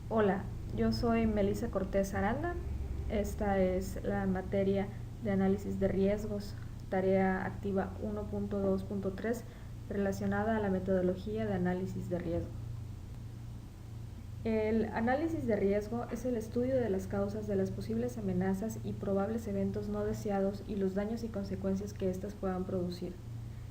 Hola, yo soy Melissa Cortés Aranda. Esta es la materia de análisis de riesgos, tarea activa 1.2.3 relacionada a la metodología de análisis de riesgo. El análisis de riesgo es el estudio de las causas de las posibles amenazas y probables eventos no deseados y los daños y consecuencias que éstas puedan producir.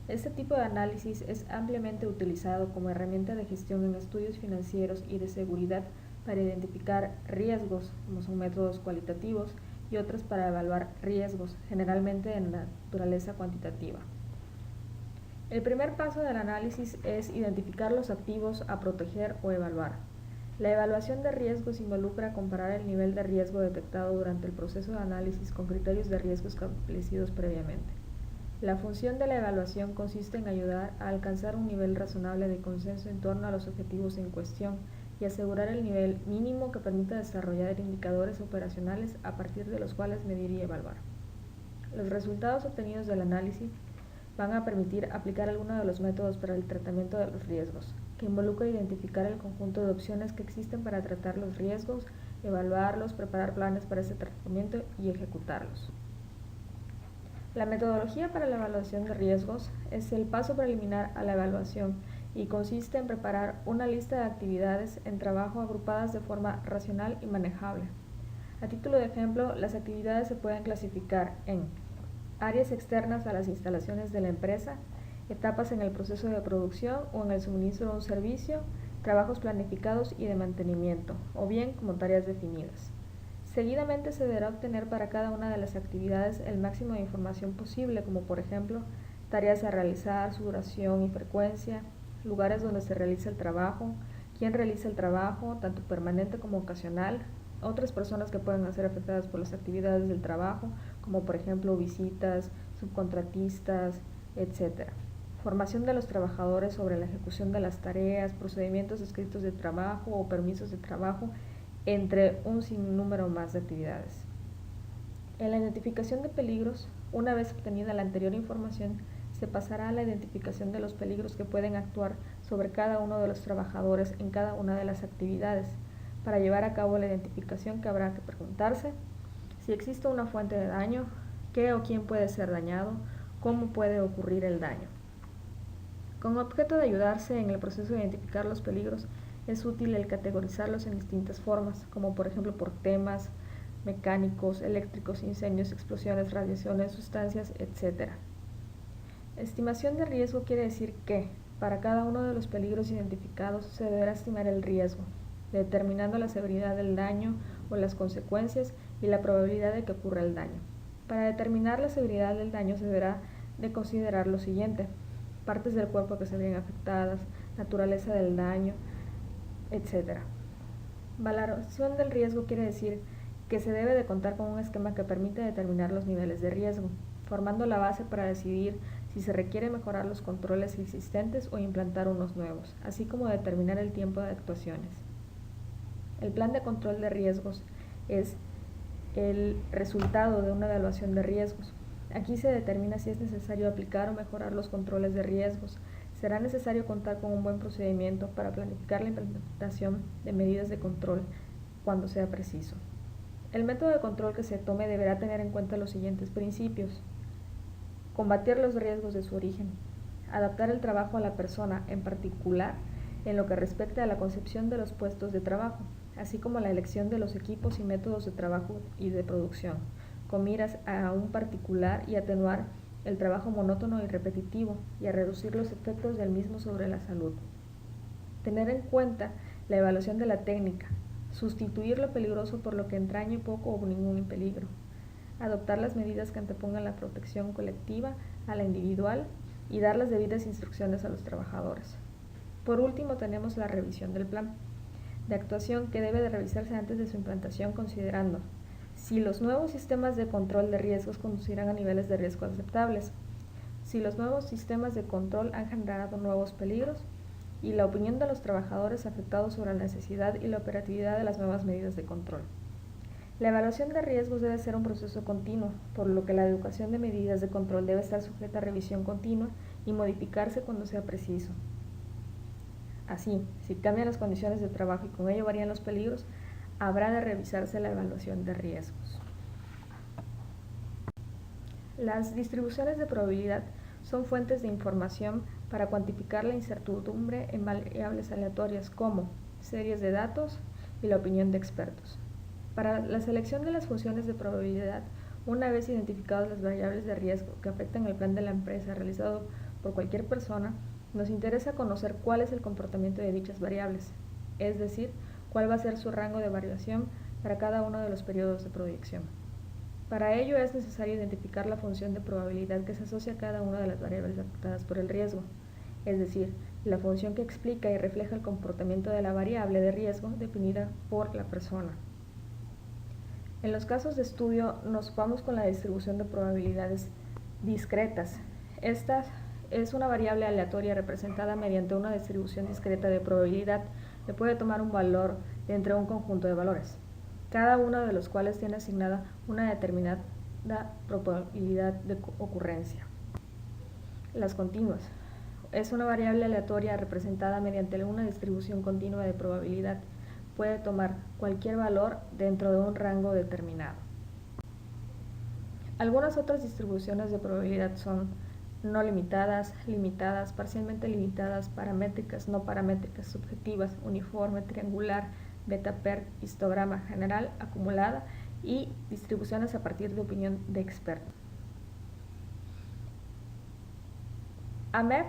Este tipo de análisis es ampliamente utilizado como herramienta de gestión en estudios financieros y de seguridad para identificar riesgos, como son métodos cualitativos, y otros para evaluar riesgos, generalmente de naturaleza cuantitativa. El primer paso del análisis es identificar los activos a proteger o evaluar. La evaluación de riesgos involucra comparar el nivel de riesgo detectado durante el proceso de análisis con criterios de riesgo establecidos previamente. La función de la evaluación consiste en ayudar a alcanzar un nivel razonable de consenso en torno a los objetivos en cuestión y asegurar el nivel mínimo que permita desarrollar indicadores operacionales a partir de los cuales medir y evaluar. Los resultados obtenidos del análisis van a permitir aplicar algunos de los métodos para el tratamiento de los riesgos, que involucra identificar el conjunto de opciones que existen para tratar los riesgos, evaluarlos, preparar planes para ese tratamiento y ejecutarlos. La metodología para la evaluación de riesgos es el paso preliminar a la evaluación y consiste en preparar una lista de actividades en trabajo agrupadas de forma racional y manejable. A título de ejemplo, las actividades se pueden clasificar en áreas externas a las instalaciones de la empresa, etapas en el proceso de producción o en el suministro de un servicio, trabajos planificados y de mantenimiento, o bien como tareas definidas. Seguidamente se deberá obtener para cada una de las actividades el máximo de información posible, como por ejemplo, tareas a realizar, su duración y frecuencia, lugares donde se realiza el trabajo, quién realiza el trabajo, tanto permanente como ocasional, otras personas que pueden ser afectadas por las actividades del trabajo, como por ejemplo visitas, subcontratistas, etc. Formación de los trabajadores sobre la ejecución de las tareas, procedimientos escritos de trabajo o permisos de trabajo, entre un sinnúmero más de actividades. En la identificación de peligros, una vez obtenida la anterior información, se pasará a la identificación de los peligros que pueden actuar sobre cada uno de los trabajadores en cada una de las actividades. Para llevar a cabo la identificación que habrá que preguntarse si existe una fuente de daño, qué o quién puede ser dañado, cómo puede ocurrir el daño. Con objeto de ayudarse en el proceso de identificar los peligros, es útil el categorizarlos en distintas formas, como por ejemplo por temas, mecánicos, eléctricos, incendios, explosiones, radiaciones, sustancias, etc. Estimación de riesgo quiere decir que, para cada uno de los peligros identificados, se deberá estimar el riesgo, determinando la severidad del daño o las consecuencias y la probabilidad de que ocurra el daño. Para determinar la severidad del daño se deberá de considerar lo siguiente: partes del cuerpo que se vean afectadas, naturaleza del daño, etc. Valoración del riesgo quiere decir que se debe de contar con un esquema que permite determinar los niveles de riesgo, formando la base para decidir si se requiere mejorar los controles existentes o implantar unos nuevos, así como determinar el tiempo de actuaciones. El plan de control de riesgos es el resultado de una evaluación de riesgos. Aquí se determina si es necesario aplicar o mejorar los controles de riesgos. Será necesario contar con un buen procedimiento para planificar la implementación de medidas de control cuando sea preciso. El método de control que se tome deberá tener en cuenta los siguientes principios: combatir los riesgos de su origen, adaptar el trabajo a la persona, en particular en lo que respecta a la concepción de los puestos de trabajo, así como la elección de los equipos y métodos de trabajo y de producción, con miras a un particular y atenuar el trabajo monótono y repetitivo y a reducir los efectos del mismo sobre la salud. Tener en cuenta la evaluación de la técnica, sustituir lo peligroso por lo que entrañe poco o ningún peligro, adoptar las medidas que antepongan la protección colectiva a la individual y dar las debidas instrucciones a los trabajadores. Por último, tenemos la revisión del plan de actuación, que debe de revisarse antes de su implantación, considerando si los nuevos sistemas de control de riesgos conducirán a niveles de riesgo aceptables, si los nuevos sistemas de control han generado nuevos peligros y la opinión de los trabajadores afectados sobre la necesidad y la operatividad de las nuevas medidas de control. La evaluación de riesgos debe ser un proceso continuo, por lo que la educación de medidas de control debe estar sujeta a revisión continua y modificarse cuando sea preciso. Así, si cambian las condiciones de trabajo y con ello varían los peligros, habrá de revisarse la evaluación de riesgos. Las distribuciones de probabilidad son fuentes de información para cuantificar la incertidumbre en variables aleatorias como series de datos y la opinión de expertos. Para la selección de las funciones de probabilidad, una vez identificadas las variables de riesgo que afectan el plan de la empresa realizado por cualquier persona, nos interesa conocer cuál es el comportamiento de dichas variables, es decir, cuál va a ser su rango de variación para cada uno de los periodos de proyección. Para ello es necesario identificar la función de probabilidad que se asocia a cada una de las variables afectadas por el riesgo, es decir, la función que explica y refleja el comportamiento de la variable de riesgo definida por la persona. En los casos de estudio nos ocupamos con la distribución de probabilidades discretas. Esta es una variable aleatoria representada mediante una distribución discreta de probabilidad que puede tomar un valor de entre un conjunto de valores, cada uno de los cuales tiene asignada una determinada probabilidad de ocurrencia. Las continuas. Es una variable aleatoria representada mediante una distribución continua de probabilidad. Puede tomar cualquier valor dentro de un rango determinado. Algunas otras distribuciones de probabilidad son no limitadas, limitadas, parcialmente limitadas, paramétricas, no paramétricas, subjetivas, uniforme, triangular, beta-per, histograma general, acumulada y distribuciones a partir de opinión de experto. AMEP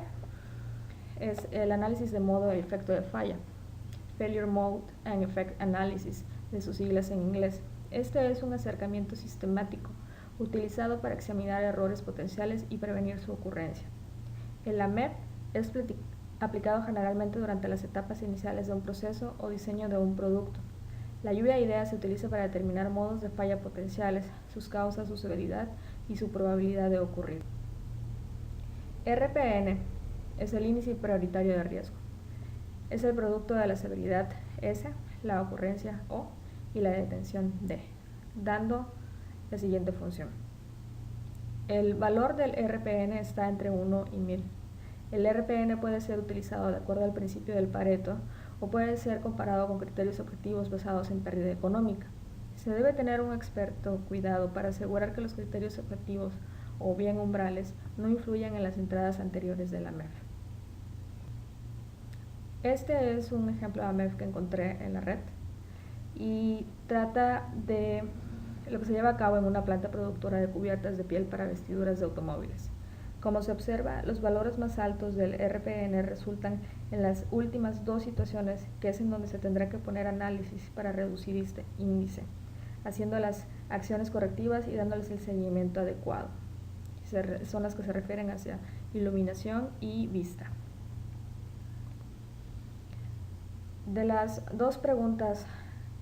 es el análisis de modo del efecto de falla, Failure Mode and Effect Analysis, de sus siglas en inglés. Este es un acercamiento sistemático utilizado para examinar errores potenciales y prevenir su ocurrencia. El AMEP es aplicado generalmente durante las etapas iniciales de un proceso o diseño de un producto. La lluvia de ideas se utiliza para determinar modos de falla potenciales, sus causas, su severidad y su probabilidad de ocurrir. RPN es el índice prioritario de riesgo. Es el producto de la severidad S, la ocurrencia O y la detención D, dando la siguiente función. El valor del RPN está entre 1 y 1000. El RPN puede ser utilizado de acuerdo al principio del Pareto o puede ser comparado con criterios objetivos basados en pérdida económica. Se debe tener un experto cuidado para asegurar que los criterios objetivos o bien umbrales no influyan en las entradas anteriores de la MEF. Este es un ejemplo de MEF que encontré en la red y trata de lo que se lleva a cabo en una planta productora de cubiertas de piel para vestiduras de automóviles. Como se observa, los valores más altos del RPN resultan en las últimas dos situaciones, que es en donde se tendrá que poner análisis para reducir este índice, haciendo las acciones correctivas y dándoles el seguimiento adecuado. Son las que se refieren hacia iluminación y vista. De las dos preguntas,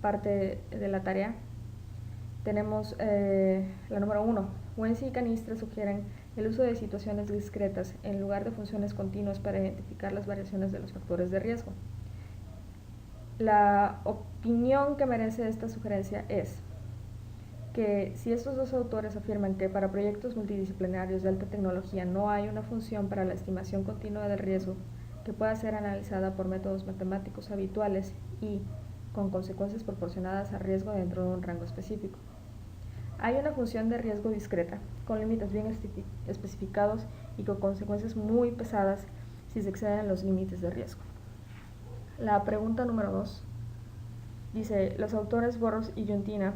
parte de la tarea, tenemos la número 1. Wensi y Canistra sugieren el uso de situaciones discretas en lugar de funciones continuas para identificar las variaciones de los factores de riesgo. La opinión que merece esta sugerencia es que si estos dos autores afirman que para proyectos multidisciplinarios de alta tecnología no hay una función para la estimación continua del riesgo que pueda ser analizada por métodos matemáticos habituales y con consecuencias proporcionadas al riesgo dentro de un rango específico. Hay una función de riesgo discreta, con límites bien especificados y con consecuencias muy pesadas si se exceden los límites de riesgo. La pregunta número 2 dice, los autores Burrows y Giuntina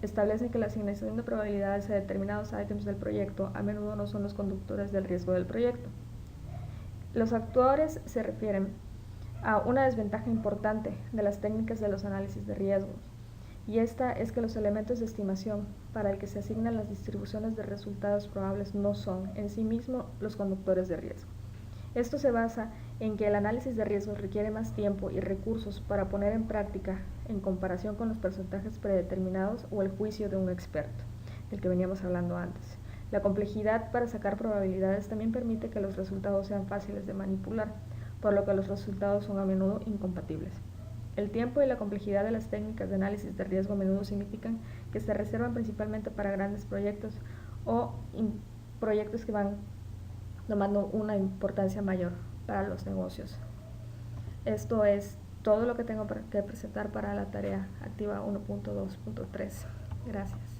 establecen que la asignación de probabilidades a determinados ítems del proyecto a menudo no son los conductores del riesgo del proyecto. Los autores se refieren a una desventaja importante de las técnicas de los análisis de riesgos, y esta es que los elementos de estimación para el que se asignan las distribuciones de resultados probables no son en sí mismos los conductores de riesgo. Esto se basa en que el análisis de riesgos requiere más tiempo y recursos para poner en práctica en comparación con los porcentajes predeterminados o el juicio de un experto, del que veníamos hablando antes. La complejidad para sacar probabilidades también permite que los resultados sean fáciles de manipular, por lo que los resultados son a menudo incompatibles. El tiempo y la complejidad de las técnicas de análisis de riesgo a menudo significan que se reservan principalmente para grandes proyectos o proyectos que van tomando una importancia mayor para los negocios. Esto es todo lo que tengo que presentar para la tarea activa 1.2.3. Gracias.